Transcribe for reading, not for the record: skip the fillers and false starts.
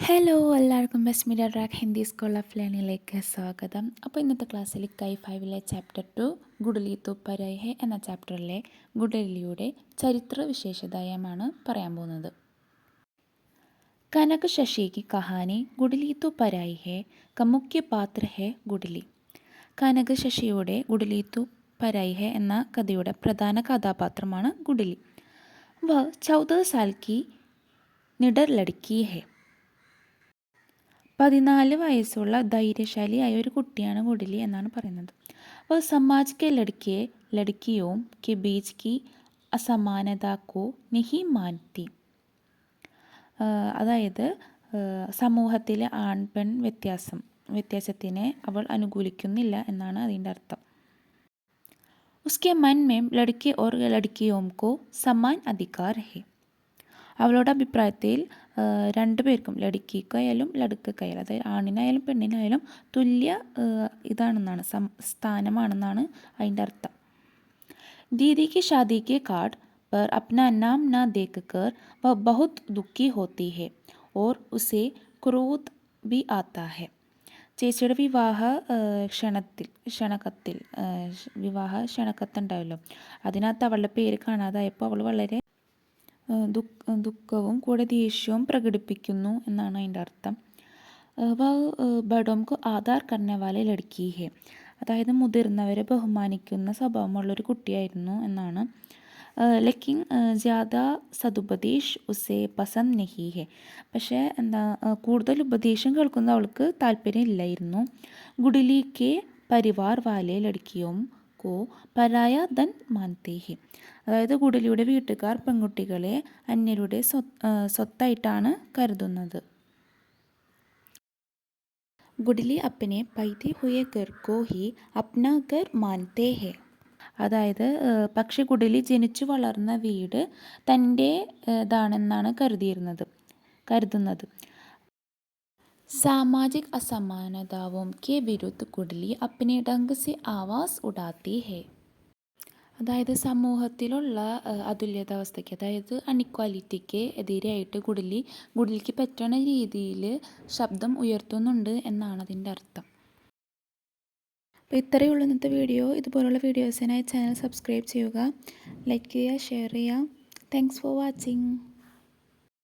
Hello എല്ലാവർക്കും best media track Hindi school of ലേണിംഗിലേക്ക് സ്വാഗതം. അപ്പോൾ ഇന്നത്തെ ക്ലാസ്സിൽ കൈ 5ലെ ചാപ്റ്റർ 2 ഗുഡലി തോ പരായി ഹെ എന്ന ചാപ്റ്ററിലെ ഗുഡലിയുടെ ചരിത്ര വിശേഷതയാണ് പറയാൻ പോകുന്നത്. കനക് ശശി की कहानी गुडली तो पराई है का मुख्य पात्र है गुडली. കനക് ശശിയുടെ ഗുഡലി തോ പരായി ഹെ എന്ന കഥയുടെ പ്രധാന കഥാപാത്രമാണ് ഗുഡലി. വ 14 साल की നിഡർ ലड़की है. 14 വയസ്സുള്ള ധൈര്യശാലിയായ ഒരു കുട്ടിയാണ് ഗുഡലി എന്നാണ് പറയുന്നത്. അപ്പോൾ സമാജ് കെ ലഡ്കിയെ ലഡ്കിയോം കെ ബീച്ച് കി അസമാനത കോ നഹി മാൻതി. അതായത് സമൂഹത്തിലെ ആൺ പെൺ വ്യത്യാസത്തിനെ അവൾ അനുകൂലിക്കുന്നില്ല എന്നാണ് അതിൻ്റെ അർത്ഥം. ഉസ്കെ മൻ മേം ലഡ്കി ഓർ ലഡ്കിയോം കോ സമാൻ അധികാർ ഹെ. അവളുടെ അഭിപ്രായത്തിൽ രണ്ടുപേർക്കും ലടുക്കിക്കായാലും ലടുക്കക്കായാലും അതായത് ആണിനായാലും പെണ്ണിനായാലും തുല്യ ഇതാണെന്നാണ് സ്ഥാനമാണെന്നാണ് അതിൻ്റെ അർത്ഥം. दीदी की शादी के कार्ड पर अपना नाम न देखकर वह बहुत दुखी होती है और उसे क्रोध भी आता है. ചേച്ചിയുടെ ക്ഷണക്കത്തുണ്ടാവല്ലോ, അതിനകത്ത് അവളുടെ പേര് കാണാതായപ്പോൾ അവൾ വളരെ ദുഃഖവും കൂടെ ദേഷ്യവും പ്രകടിപ്പിക്കുന്നു എന്നാണ് അതിൻ്റെ അർത്ഥം. ബഡോംകോ ആധാർ കർണവാലെ ലഡ്കി ഹെ. അതായത് മുതിർന്നവരെ ബഹുമാനിക്കുന്ന സ്വഭാവമുള്ളൊരു കുട്ടിയായിരുന്നു എന്നാണ്. ലേക്കിൻ ജ്യാദ സതുപദേശ് ഉസേ പസന്ദ് നഹി ഹെ. പക്ഷേ കൂടുതൽ ഉപദേശം കേൾക്കുന്ന അവൾക്ക് താല്പര്യം ഇല്ലായിരുന്നു. ഗുഡലി കെ പരിവാർ വാലെ ലഡ്കിയോം കോ പരായ ധൻ മാൻതേ ഹെ. അതായത് ഗുഡലിയുടെ വീട്ടുകാർ പെൺകുട്ടികളെ അന്യരുടെ സ്വത്തായിട്ടാണ് കരുതുന്നത്. ഗുഡലി അപ്പനെ പൈതേ ഹുയെ ഘർ കോ ഹി അപ്നാ ഘർ മാൻതേ ഹെ. അതായത് പക്ഷേ ഗുഡലി ജനിച്ചു വളർന്ന വീട് തൻ്റേതാണെന്നാണ് കരുതുന്നത്. സാമാജിക് അസമാനതാവോം കെ വിരുദ്ധ ഗുഡലി അപ്പനെ ഡംഗ് സെ ആവാസ് ഉഡാത്തി ഹെ. അതായത് സമൂഹത്തിലുള്ള അതുല്യതാവസ്ഥയ്ക്ക്, അതായത് അൺഇക്വാലിറ്റിക്ക് എതിരായിട്ട് ഗുഡലിക്ക് പറ്റുന്ന രീതിയിൽ ശബ്ദം ഉയർത്തുന്നുണ്ട് എന്നാണ് അതിൻ്റെ അർത്ഥം. അപ്പോൾ ഇത്രയേ ഉള്ളൂ ഇന്നത്തെ വീഡിയോ. ഇതുപോലുള്ള വീഡിയോസിനായി ചാനൽ സബ്സ്ക്രൈബ് ചെയ്യുക, ലൈക്ക് ചെയ്യുക, ഷെയർ ചെയ്യുക. Thanks for watching.